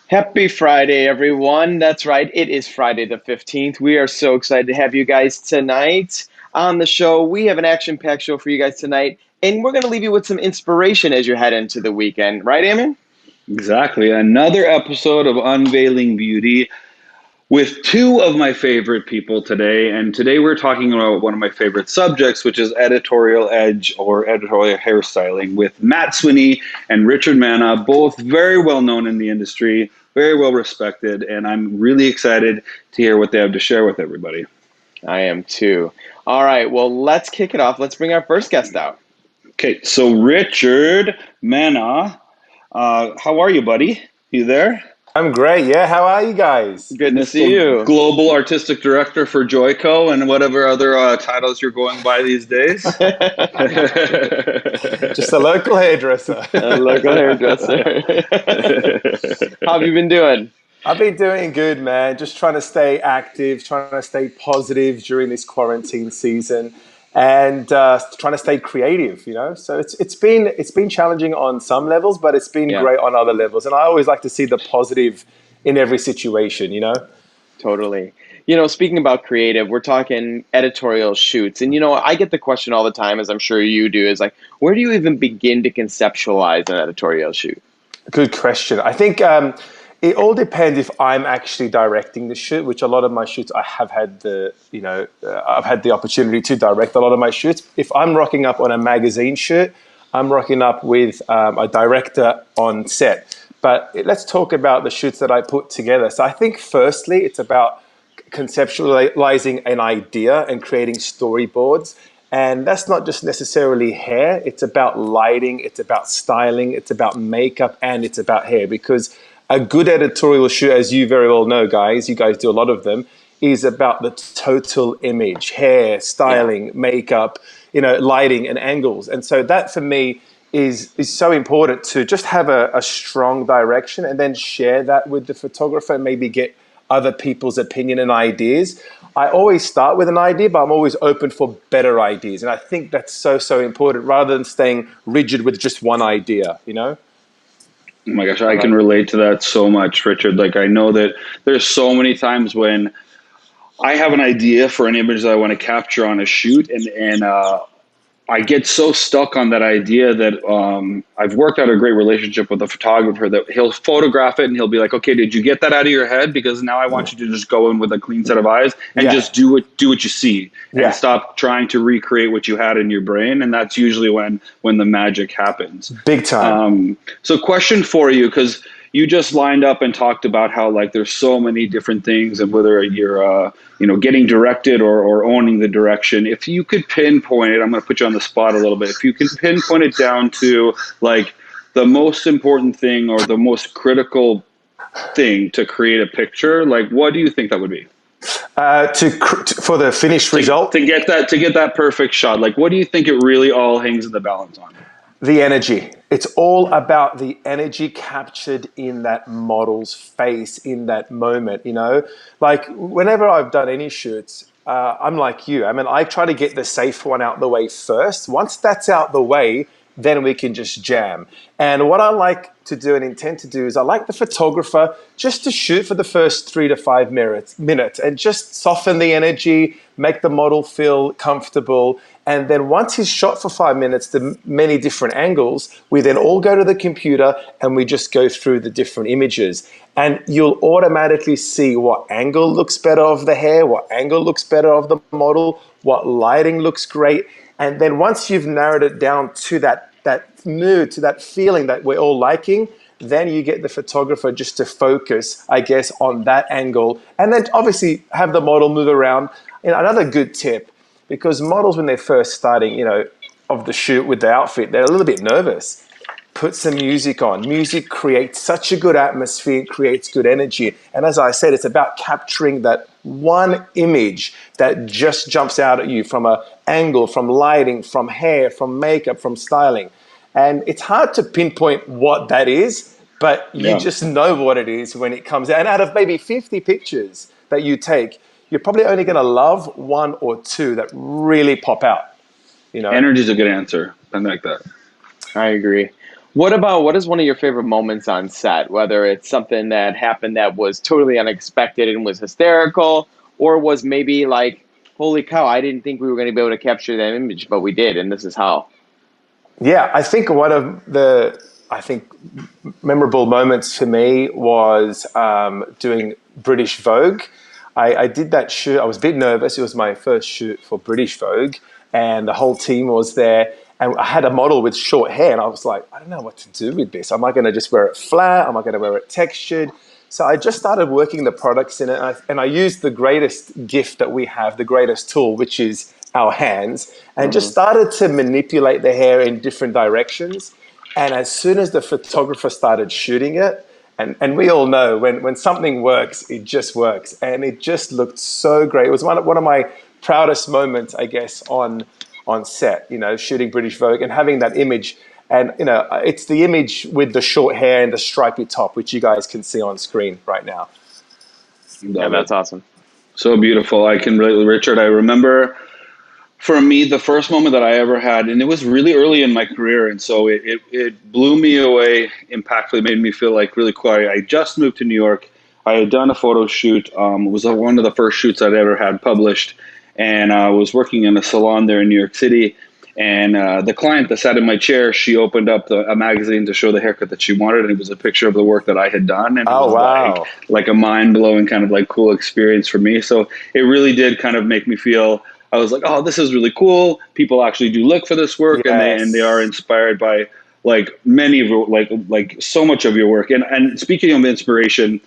Happy Friday, everyone. That's right. It is Friday the 15th. We are so excited to have you guys tonight on the show. We have an action-packed show for you guys tonight, and we're going to leave you with some inspiration as you head into the weekend. Right, Eamon? Exactly. Another episode of Unveiling Beauty with two of my favorite people today. And today we're talking about one of my favorite subjects, which is editorial edge or editorial hairstyling with Matt Swinney and Richard Mannah, both very well known in the industry, very well respected. And I'm really excited to hear what they have to share with everybody. I am too. All right, well, let's kick it off. Let's bring our first guest out. Okay, so Richard Mannah, how are you, buddy? You there? I'm great. Yeah, how are you guys? Good to see Mr. you. Global Artistic Director for Joico and whatever other titles you're going by these days. Just a local hairdresser. A local hairdresser. How have you been doing? I've been doing good, man. Just trying to stay active, trying to stay positive during this quarantine season, and trying to stay creative. So it's been challenging on some levels, but it's been Yeah, great on other levels. And I always like to see the positive in every situation. totally. Speaking about creative, we're talking editorial shoots. And, I get the question all the time, as I'm sure you do, is like, where do you even begin to conceptualize an editorial shoot? Good question. I think it all depends if I'm actually directing the shoot, which a lot of my shoots I have had I've had the opportunity to direct a lot of my shoots. If I'm rocking up on a magazine shoot, I'm rocking up with a director on set. But let's talk about the shoots that I put together. So I think firstly, it's about conceptualizing an idea and creating storyboards. And that's not just necessarily hair. It's about lighting, it's about styling, it's about makeup, and it's about hair. Because a good editorial shoot, as you very well know, guys, you guys do a lot of them, is about the total image, hair, Yeah. styling, makeup, lighting and angles. And so that for me is so important to just have a strong direction and then share that with the photographer and maybe get other people's opinion and ideas. I always start with an idea, but I'm always open for better ideas. And I think that's so, so important rather than staying rigid with just one idea. Oh my gosh, I I can like relate to that so much, Richard. Like, I know that there's so many times when I have an idea for an image that I want to capture on a shoot, and I get so stuck on that idea that I've worked out a great relationship with a photographer that he'll photograph it and he'll be like, "Okay, did you get that out of your head? Because now I want you to just go in with a clean set of eyes and Yeah, just do what you see and yeah, stop trying to recreate what you had in your brain." And that's usually when the magic happens. big time. So question for you, because you just lined up and talked about how like there's so many different things and whether you're getting directed or owning the direction. If you could pinpoint it, I'm going to put you on the spot a little bit. If you can pinpoint it down to like the most important thing or the most critical thing to create a picture, like what do you think that would be? For the finished To, result, to get that perfect shot, like what do you think it really all hangs in the balance on? the energy. It's all about the energy captured in that model's face in that moment. Like whenever I've done any shoots, I'm like you. I mean, I try to get the safe one out the way first. Once that's out the way, then we can just jam. And what I like to do and intend to do is I like the photographer just to shoot for the first 3 to 5 minutes and just soften the energy, make the model feel comfortable. And then once he's shot for 5 minutes, the many different angles, we then all go to the computer and we just go through the different images. And you'll automatically see what angle looks better of the hair, what angle looks better of the model, what lighting looks great. And then once you've narrowed it down to that mood, to that feeling that we're all liking, then you get the photographer just to focus, I guess, on that angle. And then obviously have the model move around. Another good tip, because models, when they're first starting, of the shoot with the outfit, they're a little bit nervous. Put some music on. Music creates such a good atmosphere, it creates good energy. And as I said, it's about capturing that one image that just jumps out at you from an angle, from lighting, from hair, from makeup, from styling. And it's hard to pinpoint what that is, but you Yeah. just know what it is when it comes out. And out of maybe 50 pictures that you take, you're probably only going to love one or two that really pop out. Energy is a good answer. I like that. I agree. What is one of your favorite moments on set? Whether it's something that happened that was totally unexpected and was hysterical, or was maybe like, holy cow, I didn't think we were going to be able to capture that image, but we did, and this is how. Yeah, I think one of the memorable moments for me was doing British Vogue. I did that shoot. I was a bit nervous. It was my first shoot for British Vogue, and the whole team was there. And I had a model with short hair, and I was like, I don't know what to do with this. Am I going to just wear it flat? Am I going to wear it textured? So I just started working the products in it, and I used the greatest gift that we have, the greatest tool, which is our hands, and just Hmm. started to manipulate the hair in different directions. And as soon as the photographer started shooting it, and we all know when something works, it just works. And it just looked so great. It was one of my proudest moments, I guess, on set, shooting British Vogue and having that image. And, it's the image with the short hair and the stripy top, which you guys can see on screen right now. Yeah, Love it. that's awesome. So beautiful. I can really, Richard, I remember for me, the first moment that I ever had, and it was really early in my career, and so it blew me away, impactfully made me feel like really cool. I just moved to New York. I had done a photo shoot. It was one of the first shoots I'd ever had published, and I was working in a salon there in New York City. And the client that sat in my chair, she opened up a magazine to show the haircut that she wanted, and it was a picture of the work that I had done, and it Oh, was wow. like a mind blowing kind of like cool experience for me. So it really did kind of make me feel. I was like, oh, this is really cool. People actually do look for this work, and they are Yes. inspired by like many of your like so much of your work. And speaking of inspiration,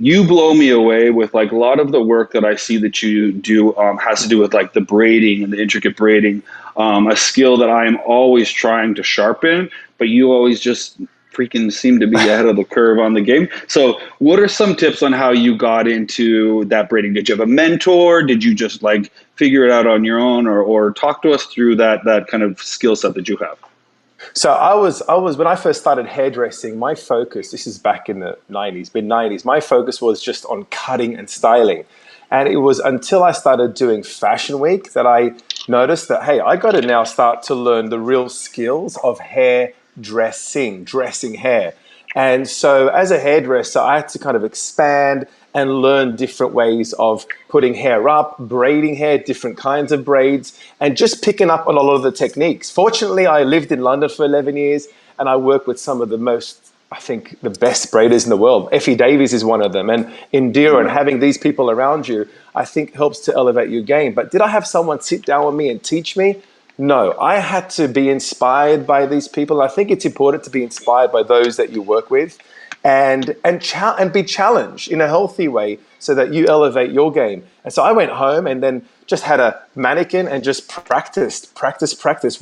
you blow me away with like a lot of the work that I see that you do has to do with like the braiding and the intricate braiding, a skill that I am always trying to sharpen, but you always just freaking seem to be ahead of the curve on the game. So what are some tips on how you got into that braiding? Did you have a mentor? Did you just like figure it out on your own, or talk to us through that kind of skill set that you have? So I was when I first started hairdressing, my focus, this is back in the 90s, mid 90s, my focus was just on cutting and styling. And it was until I started doing Fashion Week that I noticed that, hey, I got to now start to learn the real skills of hair dressing hair. And so as a hairdresser, I had to kind of expand and learn different ways of putting hair up, braiding hair, different kinds of braids, and just picking up on a lot of the techniques. Fortunately, I lived in London for 11 years and I worked with some of the most, I think, the best braiders in the world. Effie Davies is one of them. And Indira, and having these people around you, I think helps to elevate your game. But did I have someone sit down with me and teach me? No, I had to be inspired by these people. I think it's important to be inspired by those that you work with, and be challenged in a healthy way so that you elevate your game. And so I went home and then just had a mannequin and just practice.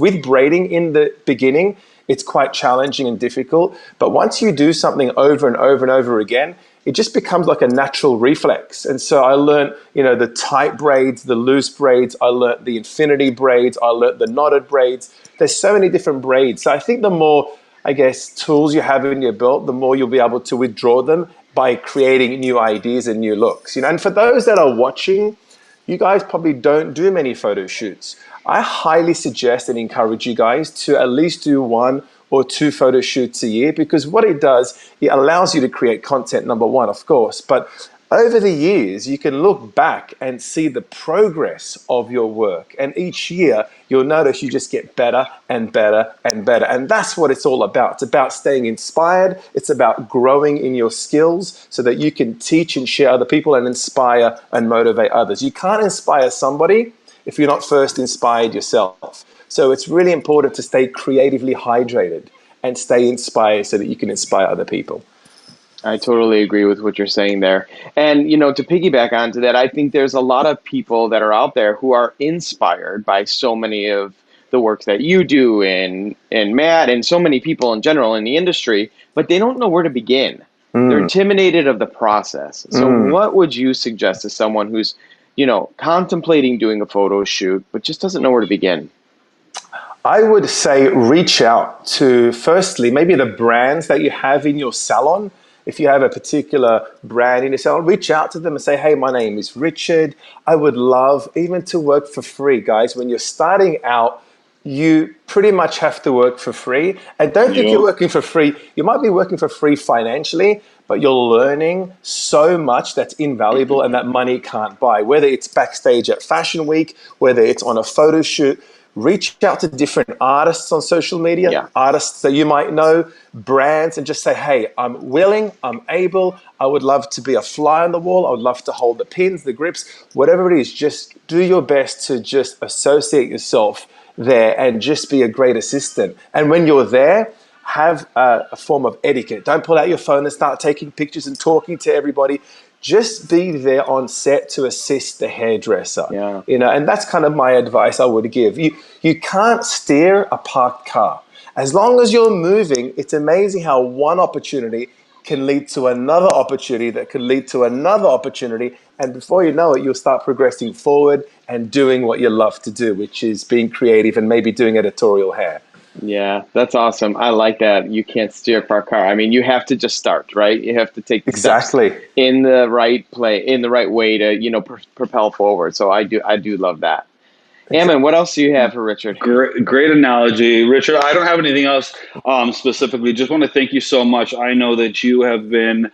With braiding in the beginning, it's quite challenging and difficult. But once you do something over and over and over again, it just becomes like a natural reflex. And so I learned, the tight braids, the loose braids. I learned the infinity braids. I learned the knotted braids. There's so many different braids. So I think the more, I guess, tools you have in your belt, the more you'll be able to withdraw them by creating new ideas and new looks. And for those that are watching, you guys probably don't do many photo shoots. I highly suggest and encourage you guys to at least do one or two photo shoots a year, because what it does, it allows you to create content, number one, of course, but over the years, you can look back and see the progress of your work. And each year, you'll notice you just get better and better and better. And that's what it's all about. It's about staying inspired. It's about growing in your skills so that you can teach and share other people and inspire and motivate others. You can't inspire somebody if you're not first inspired yourself. So it's really important to stay creatively hydrated and stay inspired so that you can inspire other people. I totally agree with what you're saying there. And, to piggyback onto that, I think there's a lot of people that are out there who are inspired by so many of the works that you do and Matt and so many people in general in the industry, but they don't know where to begin. They're intimidated of the process. So what would you suggest to someone who's, contemplating doing a photo shoot, but just doesn't know where to begin? I would say reach out to, firstly, maybe the brands that you have in your salon. If you have a particular brand in your salon, reach out to them and say, hey, my name is Richard. I would love even to work for free, guys. When you're starting out, you pretty much have to work for free. And don't think you're working for free. You might be working for free financially, but you're learning so much that's invaluable and that money can't buy. Whether it's backstage at Fashion Week, whether it's on a photo shoot, reach out to different artists on social media, Yeah. artists that you might know, brands, and just say, hey, I'm willing, I'm able, I would love to be a fly on the wall, I would love to hold the pins, the grips, whatever it is, just do your best to just associate yourself there and just be a great assistant. And when you're there, have a form of etiquette. Don't pull out your phone and start taking pictures and talking to everybody. Just be there on set to assist the hairdresser. Yeah. And that's kind of my advice I would give. You can't steer a parked car. As long as you're moving, it's amazing how one opportunity can lead to another opportunity that could lead to another opportunity. And before you know it, you'll start progressing forward and doing what you love to do, which is being creative and maybe doing editorial hair. Yeah, that's awesome. I like that. You can't steer a parked car. I mean, you have to just start, right? You have to take the steps Exactly. in the right way to, propel forward. So I do love that. Ammon, what else do you have for Richard? Great analogy, Richard. I don't have anything else specifically. Just want to thank you so much. I know that you have been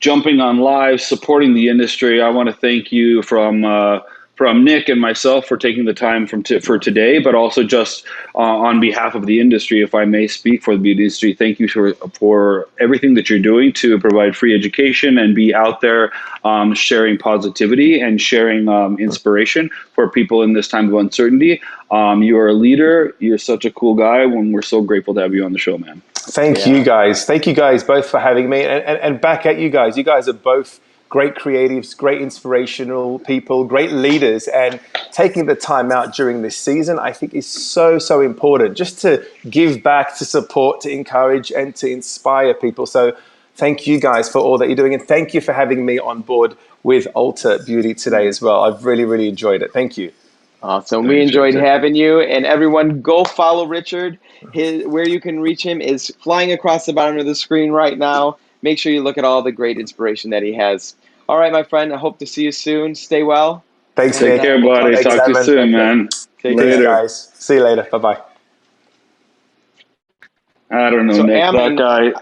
jumping on live, supporting the industry. I want to thank you from Nick and myself for taking the time for today, but also just on behalf of the industry, if I may speak for the beauty industry, thank you for everything that you're doing to provide free education and be out there sharing positivity and sharing inspiration for people in this time of uncertainty. You are a leader. You're such a cool guy, and we're so grateful to have you on the show, man. Thank you guys. Thank you guys both for having me. And back at you guys. You guys are both great creatives, great inspirational people, great leaders, and taking the time out during this season, I think is so, so important just to give back, to support, to encourage, and to inspire people. So thank you guys for all that you're doing. And thank you for having me on board with Alter Beauty today as well. I've really, really enjoyed it. Thank you. Awesome. We enjoyed having you. And everyone, go follow Richard. Where you can reach him is flying across the bottom of the screen right now. Make sure you look at all the great inspiration that he has. All right, my friend. I hope to see you soon. Stay well. Thanks, Take Nick. care, buddy. Thanks, Talk to you Ammon. soon, man. Take Thanks, care. guys. See you later. Bye-bye. I don't know, So, Nick. Ammon, That guy.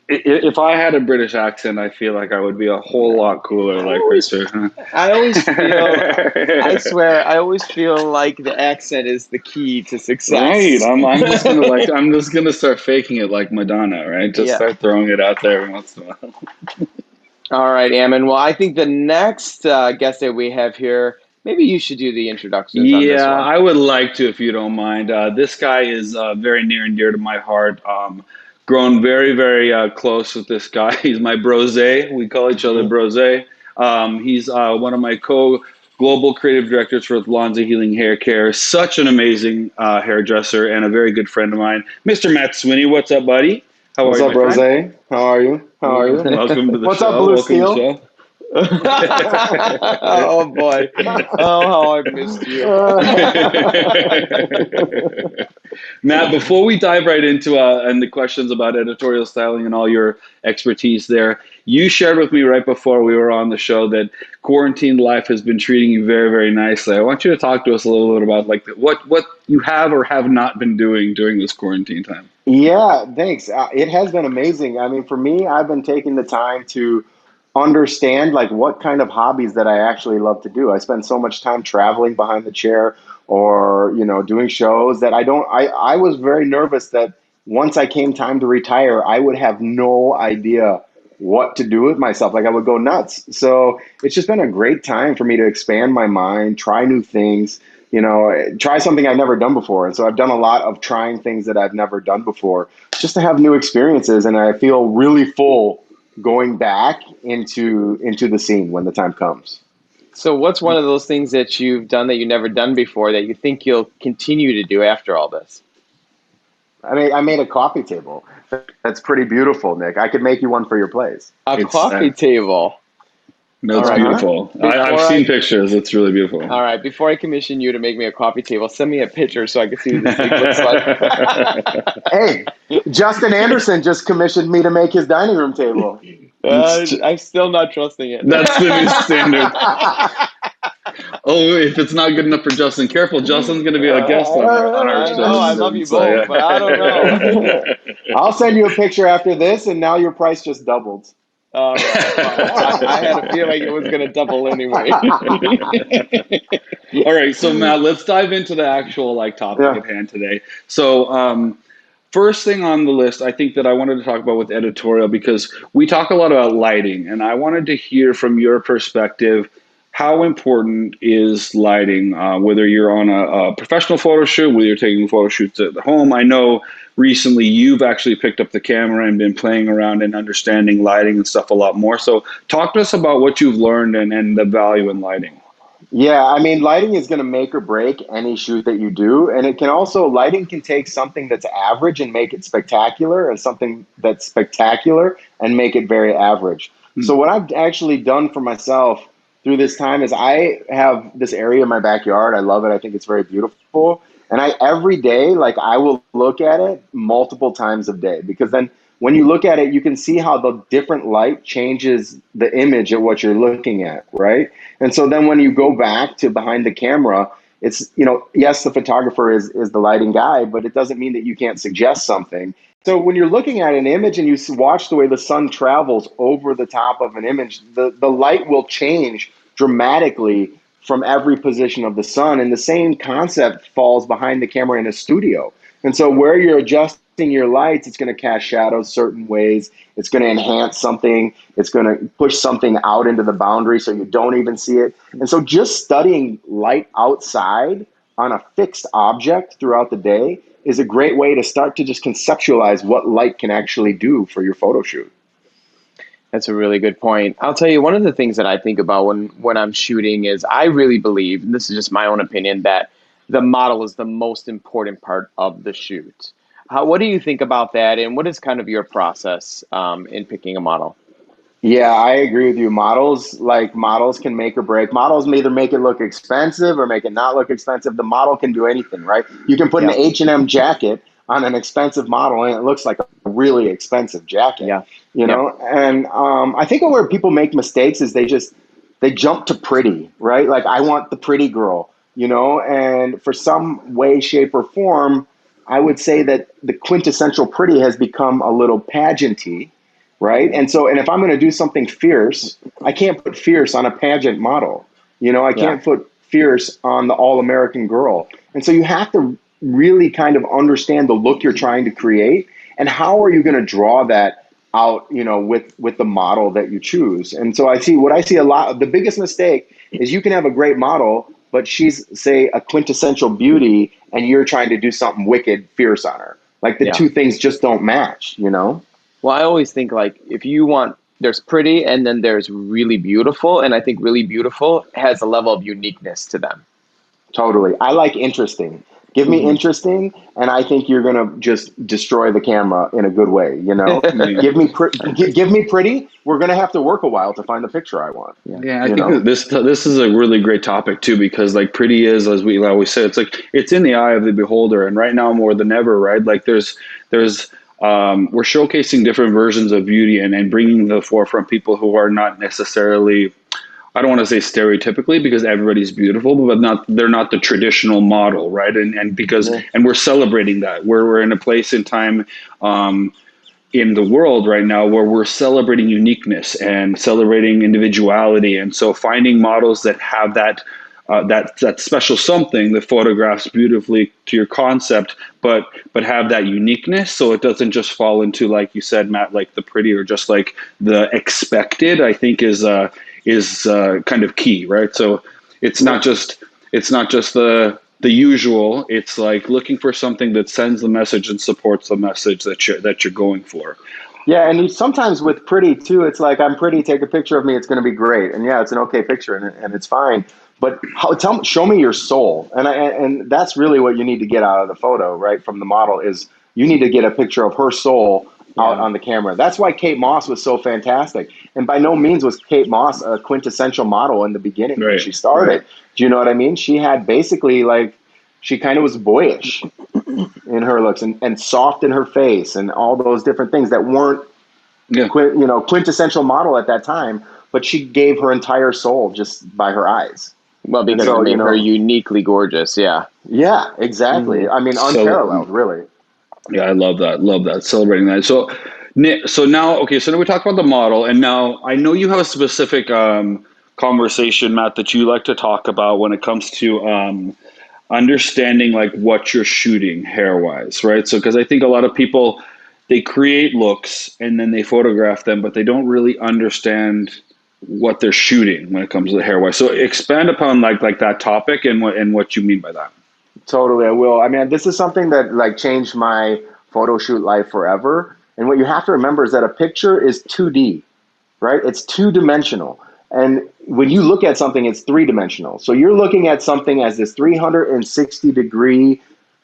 If I had a British accent, I feel like I would be a whole lot cooler, like Richard. I always feel like the accent is the key to success. Right. I'm just gonna start faking it like Madonna, right? Just start throwing it out there every once in a while. All right, Ammon. Well, I think the next guest that we have here, maybe you should do the introductions on this one. I would like to, if you don't mind. This guy is very near and dear to my heart. Grown very, very close with this guy. He's my brose. We call each other brose. He's one of my global creative directors for Lanza Healing Hair Care. Such an amazing hairdresser and a very good friend of mine. Mr. Matt Swinney, what's up, buddy? What's up, Rose? How are you? Welcome to the What's show. up, Blue Steel? Oh boy! Oh, how I've missed you, Matt. Before we dive right into and the questions about editorial styling and all your expertise there, you shared with me right before we were on the show that quarantine life has been treating you very, very nicely. I want you to talk to us a little bit about like what you have or have not been doing during this quarantine time. Yeah, thanks. It has been amazing. I mean, for me, I've been taking the time to understand like what kind of hobbies that I actually love to do. I spend so much time traveling behind the chair or, doing shows that I was very nervous that once I came time to retire, I would have no idea what to do with myself. Like I would go nuts. So it's just been a great time for me to expand my mind, try new things, try something I've never done before. And so I've done a lot of trying things that I've never done before just to have new experiences. And I feel really full going back into the scene when the time comes. So what's one of those things that you've done that you've never done before that you think you'll continue to do after all this? I made a coffee table. That's pretty beautiful, Nick. I could make you one for your place. A coffee table. No, it's beautiful. I've seen pictures. It's really beautiful. All right. Before I commission you to make me a coffee table, send me a picture so I can see what this thing looks like. Hey, Justin Anderson just commissioned me to make his dining room table. I'm still not trusting it. That's the new standard. Oh, if it's not good enough for Justin, careful. Justin's going to be a guest on our I show know, I love soon. you So both, but I don't know. I'll send you a picture after this, and now your price just doubled. All right. Well, I had a feeling it was going to double anyway. All right, so Matt, let's dive into the actual like topic Yeah. at hand today. So, first thing on the list, I think that I wanted to talk about with editorial because we talk a lot about lighting, and I wanted to hear from your perspective how important is lighting, whether you're on a professional photo shoot, whether you're taking photo shoots at home. I know recently you've actually picked up the camera and been playing around and understanding lighting and stuff a lot more. So talk to us about what you've learned and the value in lighting. Yeah, I mean, lighting is going to make or break any shoot that you do. And it can also, lighting can take something that's average and make it spectacular, and something that's spectacular and make it very average. So, what I've actually done for myself through this time is I have this area in my backyard. I love it. I think it's very beautiful. And every day, like, I will look at it multiple times a day, because then when you look at it, you can see how the different light changes the image of what you're looking at, right? And so then when you go back to behind the camera, it's, yes, the photographer is the lighting guy, but it doesn't mean that you can't suggest something. So when you're looking at an image and you watch the way the sun travels over the top of an image, the light will change dramatically from every position of the sun. And the same concept falls behind the camera in a studio. And so where you're adjusting your lights, it's going to cast shadows certain ways. It's going to enhance something. It's going to push something out into the boundary so you don't even see it. And so just studying light outside on a fixed object throughout the day is a great way to start to just conceptualize what light can actually do for your photo shoot. That's a really good point. I'll tell you, one of the things that I think about when I'm shooting is I really believe, and this is just my own opinion, that the model is the most important part of the shoot. What do you think about that, and what is kind of your process in picking a model? Yeah, I agree with you. Models can make or break. Models may either make it look expensive or make it not look expensive. The model can do anything, right? You can put an Yeah, H&M jacket on an expensive model and it looks like a really expensive jacket, yeah, yeah, And I think where people make mistakes is they jump to pretty, right? Like, I want the pretty girl, and for some way, shape, or form, I would say that the quintessential pretty has become a little pageanty, right? And so, and if I'm going to do something fierce, I can't put fierce on a pageant model. I yeah. can't put fierce on the all-American girl. And so you have to really kind of understand the look you're trying to create, and how are you going to draw that out, with the model that you choose. And so I see a lot of the biggest mistake is you can have a great model, but she's, say, a quintessential beauty, and you're trying to do something wicked fierce on her. Like, the Yeah. two things just don't match. Well, I always think like if you want, there's pretty and then there's really beautiful, and I think really beautiful has a level of uniqueness to them. Totally. I like interesting. Give me Hmm. interesting, and I think you're gonna just destroy the camera in a good way. Yeah. Give me pretty. We're gonna have to work a while to find the picture I want. Yeah. Yeah, I You think know. that this is a really great topic too, because like pretty is, as we always say, it's like it's in the eye of the beholder, and right now more than ever, right? Like there's we're showcasing different versions of beauty and bringing to the forefront people who are not necessarily, I don't want to say stereotypically, because everybody's beautiful, but they're not the traditional model, right? Yeah. And we're celebrating that. We're in a place in time in the world right now where we're celebrating uniqueness and celebrating individuality, and so finding models that have that special something that photographs beautifully to your concept, but have that uniqueness, so it doesn't just fall into, like you said, Matt, like the pretty or just like the expected. I think is kind of key, right? So Yeah. it's not just the usual. It's like looking for something that sends the message and supports the message that you're going for. Yeah, and sometimes with pretty too, it's like, I'm pretty. Take a picture of me. It's going to be great, and yeah, it's an okay picture, and it's fine. But show me your soul, and that's really what you need to get out of the photo, right? From the model, is you need to get a picture of her soul out Yeah. on the camera. That's why Kate Moss was so fantastic, and by no means was Kate Moss a quintessential model in the beginning when Right, she started. right. Do you know what I mean? She had basically, like, she kind of was boyish in her looks, and soft in her face, and all those different things that weren't Yeah. quintessential model at that time, but she gave her entire soul just by her eyes. Well, And because it so, made her uniquely gorgeous. Yeah. yeah, exactly. I mean, So unparalleled, really. yeah, I love that. Love that. Celebrating that. So now, okay. So now we talked about the model, and now I know you have a specific conversation, Matt, that you like to talk about when it comes to understanding like what you're shooting hair wise, right? So because I think a lot of people, they create looks and then they photograph them, but they don't really understand what they're shooting when it comes to the hair wise. So expand upon like that topic and what you mean by that. Totally, I will. I mean, this is something that like changed my photo shoot life forever. And what you have to remember is that a picture is 2D, right? It's two dimensional. And when you look at something, it's three dimensional. So you're looking at something as this 360-degree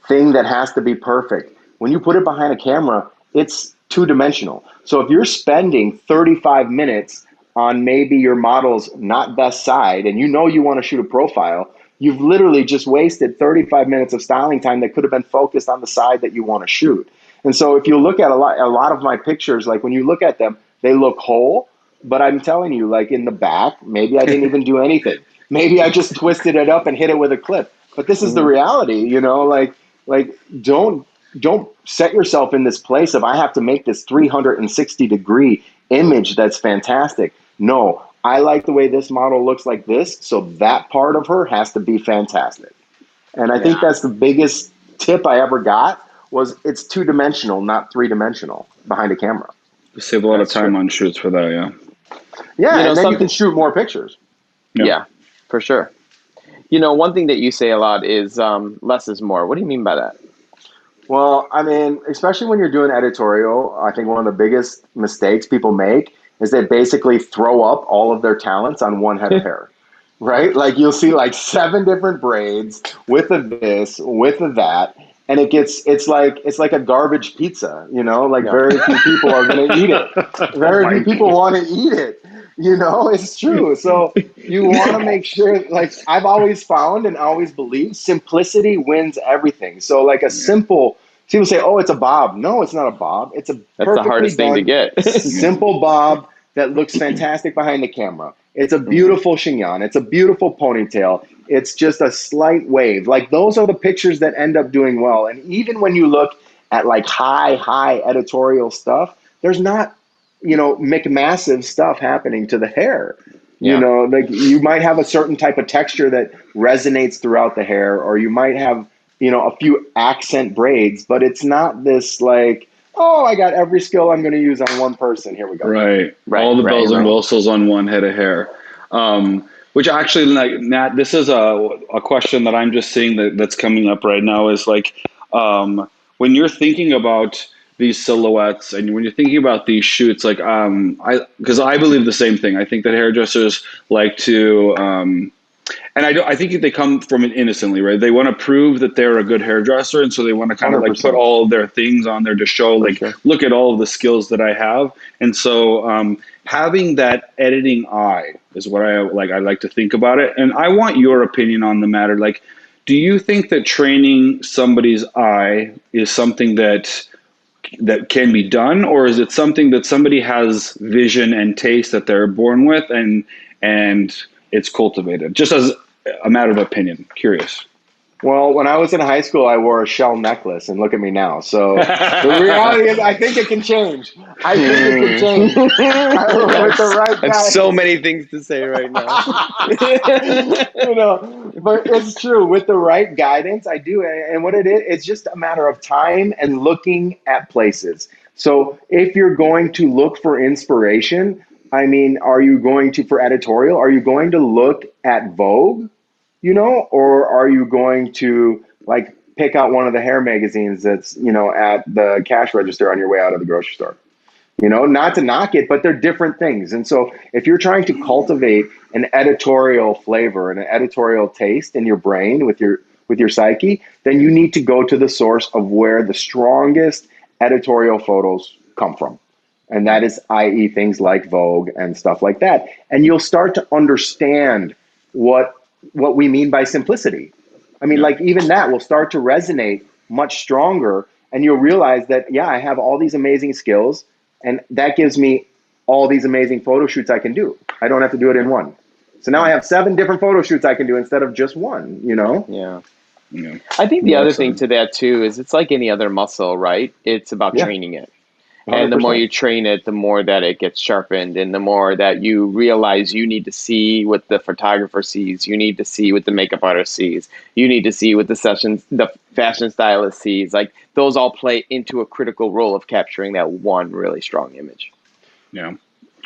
thing that has to be perfect. When you put it behind a camera, it's two dimensional. So if you're spending 35 minutes on maybe your model's not best side and you know you want to shoot a profile, you've literally just wasted 35 minutes of styling time that could have been focused on the side that you want to shoot. And so if you look at a lot of my pictures, like when you look at them, they look whole, but I'm telling you, like in the back, maybe I didn't even do anything. Maybe I just twisted it up and hit it with a clip. But this is the reality, like don't set yourself in this place of I have to make this 360-degree image that's fantastic. No, I like the way this model looks like this, so that part of her has to be fantastic. And I think that's the biggest tip I ever got was it's two-dimensional, not three-dimensional behind a camera. You save a lot of time on shoots for that, yeah. Yeah, You know, and then you something. can shoot more pictures. Yeah, for sure. You know, one thing that you say a lot is less is more. What do you mean by that? Well, I mean, especially when you're doing editorial, I think one of the biggest mistakes people make is they basically throw up all of their talents on one head of hair, right? Like you'll see like 7 different braids with a this, with a that, and it's like a garbage pizza, like Yeah. very few people are going to eat it. Very few people want to eat it. It's true. So you want to make sure, like I've always found and always believed, simplicity wins everything. So like a simple, people say, oh, it's a bob. No, it's not a bob. It's a That's the perfectly hardest thing to done, get. simple bob that looks fantastic behind the camera. It's a beautiful chignon. It's a beautiful ponytail. It's just a slight wave. Like those are the pictures that end up doing well. And even when you look at like high editorial stuff, there's not, McMassive stuff happening to the hair. Yeah. Like you might have a certain type of texture that resonates throughout the hair, or you might have, a few accent braids, but it's not this like, oh, I got every skill I'm going to use on one person. Here we go. Right. All the bells and whistles on one head of hair. Which actually, like Matt, this is a question that I'm just seeing that's coming up right now is like, when you're thinking about these silhouettes and when you're thinking about these shoots, like, because I believe the same thing. I think that hairdressers like to, and I think they come from it innocently, right? They want to prove that they're a good hairdresser, and so they want to kind of like put all of their things on there to show, like, look at all of the skills that I have. And so having that editing eye is what I like to think about it. And I want your opinion on the matter. Like, do you think that training somebody's eye is something that can be done, or is it something that somebody has vision and taste that they're born with and it's cultivated, just as a matter of opinion? Curious. Well, when I was in high school, I wore a shell necklace, and look at me now. So the reality is, I think it can change. I think it can change. With the right guy. I have so many things to say right now. But it's true. With the right guidance, I do. And what it is, it's just a matter of time and looking at places. So if you're going to look for inspiration, I mean, are you going to, for editorial, are you going to look at Vogue? Or are you going to like pick out one of the hair magazines that's, at the cash register on your way out of the grocery store? Not to knock it, but they're different things. And so if you're trying to cultivate an editorial flavor and an editorial taste in your brain with your psyche, then you need to go to the source of where the strongest editorial photos come from. And that is, i.e., things like Vogue and stuff like that. And you'll start to understand what we mean by simplicity. I mean, like even that will start to resonate much stronger, and you'll realize that, yeah, I have all these amazing skills, and that gives me all these amazing photo shoots I can do. I don't have to do it in one. So now I have 7 different photo shoots I can do instead of just one, Yeah. Yeah. I think the Well other thing said. to that too is it's like any other muscle, right? It's about Yeah, training it. And the more 100%. you train it, the more that it gets sharpened, and the more that you realize you need to see what the photographer sees, you need to see what the makeup artist sees, you need to see what the fashion stylist sees. Like those all play into a critical role of capturing that one really strong image. Yeah.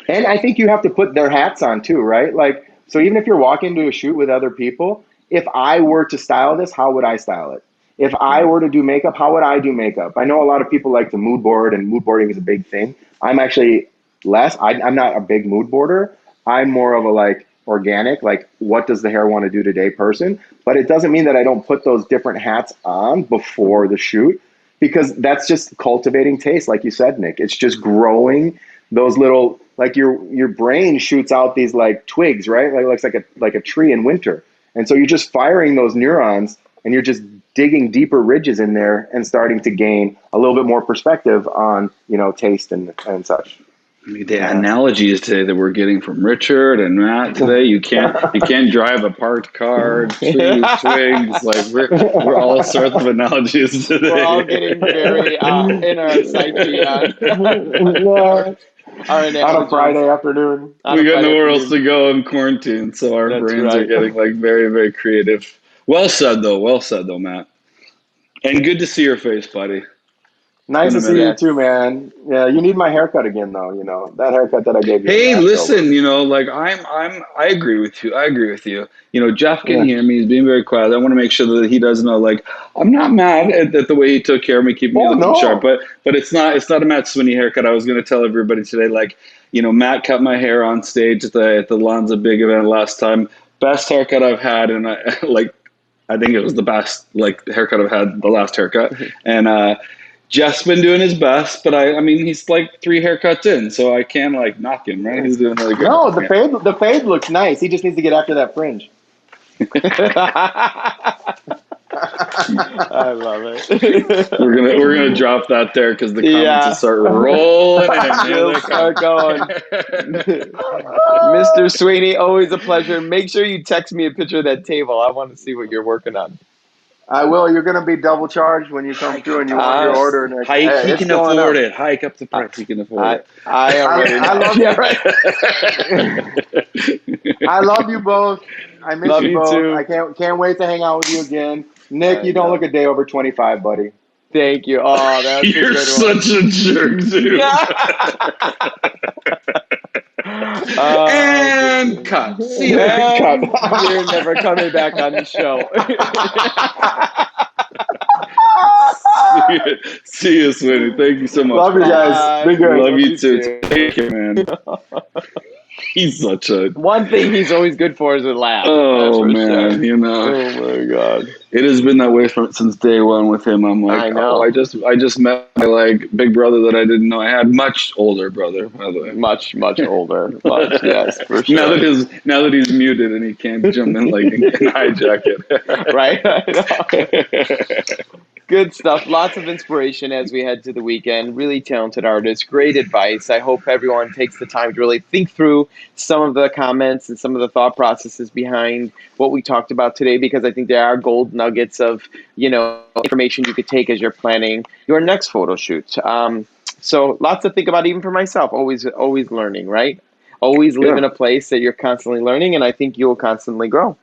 And I think you have to put their hats on too, right? Like, so even if you're walking to a shoot with other people, if I were to style this, how would I style it? If I Yeah. were to do makeup, how would I do makeup? I know a lot of people like to mood board, and mood boarding is a big thing. I'm actually I'm not a big mood boarder. I'm more of a like organic, like what does the hair want to do today person. But it doesn't mean that I don't put those different hats on before the shoot, because that's just cultivating taste, like you said, Nick. It's just growing those little, like your brain shoots out these like twigs, right? Like it looks like a tree in winter. And so you're just firing those neurons, and you're just digging deeper ridges in there and starting to gain a little bit more perspective on, taste and such. The Yeah. analogies today that we're getting from Richard and Matt today, you can't drive a parked car, trees, twigs, like we're all sorts of analogies today. We're all getting very in our psyche on our On a analogies Friday afternoon. on We a got Friday nowhere else afternoon. to go in quarantine, so our That's brains are right. getting like very, very creative. Well said though. Well said though, Matt. And good to see your face, buddy. It's Nice been a to see you minute. too, Yes. man. Yeah, you need my haircut again, though. That haircut that I gave you in Hey, October. listen, like I agree with you. I agree with you. Jeff can Yeah. hear me. He's being very quiet. I want to make sure that he does know, like, I'm not mad at the way he took care of me, keeping me Oh looking sharp. no. But it's not a Matt Swinney haircut. I was going to tell everybody today, like, Matt cut my hair on stage at the Lanza big event last time. Best haircut I've had, and I think it was the best like haircut I've had. The last haircut, and Jeff's been doing his best, but I mean, he's like 3 haircuts in, so I can't like knock him, right? He's doing really good. No, the Yeah. fade looks nice. He just needs to get after that fringe. I love it. We're gonna drop that there because the comments will Yeah, start rolling in. Here we'll they start come. going. Mr. Sweeney, always a pleasure. Make sure you text me a picture of that table. I want to see what you're working on. I will. You're going to be double charged when you come Hike through up and the you want your price. order. Nick. Hike. Hey, He it's can going afford up. it. Hike up the price. He can afford it. I already I know. love Yeah, right. I love you both. I miss Love you you both. I too. can't wait to hang out with you again. Nick, I you don't look know. a day over 25, buddy. Thank you. Oh, that's a You're good one. such a jerk, dude. Oh, And goodness. cut. See you later. Cut. And you're never coming back on the show. See you, Swinney. Thank you so much, Love you buddy. guys. Be Bye. good. Love Love you you too. too. Take care, man. He's such a. One thing he's always good for is a laugh. That's Oh for man, sure. Oh my God. it has been that way since day one with him. I'm like, I oh, know. I just met my like big brother that I didn't know I had. Much older brother, by the way. Much, much older. Much, yes, for now sure. that he's muted and he can't jump in like and hijack Right? I know. it. Good stuff. Lots of inspiration as we head to the weekend. Really talented artists. Great advice. I hope everyone takes the time to really think through some of the comments and some of the thought processes behind what we talked about today, because I think there are gold nuggets of, information you could take as you're planning your next photo shoot. So lots to think about, even for myself. Always learning, right? Always live Yeah. in a place that you're constantly learning, and I think you'll constantly grow.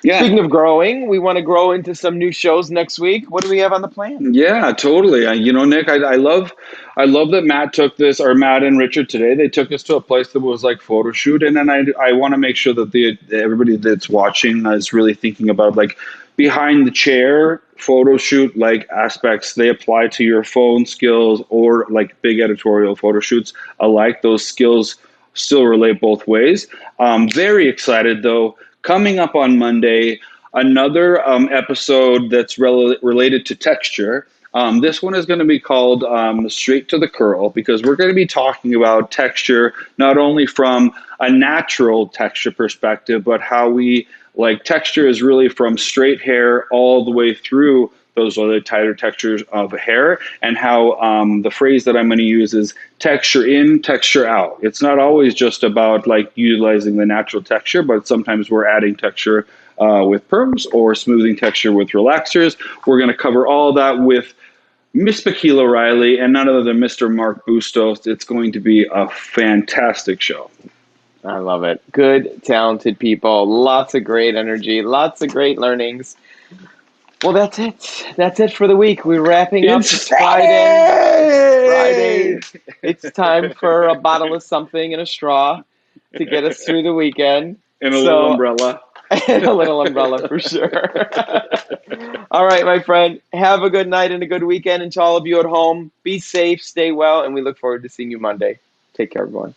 Yeah. Speaking of growing, we want to grow into some new shows next week. What do we have on the plan? Yeah, totally. Nick, I love that Matt took this, or Matt and Richard today. They took us to a place that was like photo shoot, and then I want to make sure that everybody that's watching is really thinking about like behind the chair photo shoot like aspects. They apply to your phone skills or like big editorial photo shoots alike. Those skills still relate both ways. Very excited though. Coming up on Monday, another episode that's related to texture. This one is going to be called Straight to the Curl, because we're going to be talking about texture not only from a natural texture perspective, but how we like texture is really from straight hair all the way through those are the tighter textures of hair, and how the phrase that I'm going to use is texture in, texture out. It's not always just about like utilizing the natural texture, but sometimes we're adding texture with perms or smoothing texture with relaxers. We're going to cover all that with Miss Bakila Riley and none other than Mr. Mark Bustos. It's going to be a fantastic show. I love it. Good, talented people. Lots of great energy. Lots of great learnings. Well, that's it. That's it for the week. We're wrapping up. It's Friday! It's time for a bottle of something and a straw to get us through the weekend. And a little umbrella. And a little umbrella for sure. All right, my friend. Have a good night and a good weekend. And to all of you at home, be safe, stay well, and we look forward to seeing you Monday. Take care, everyone.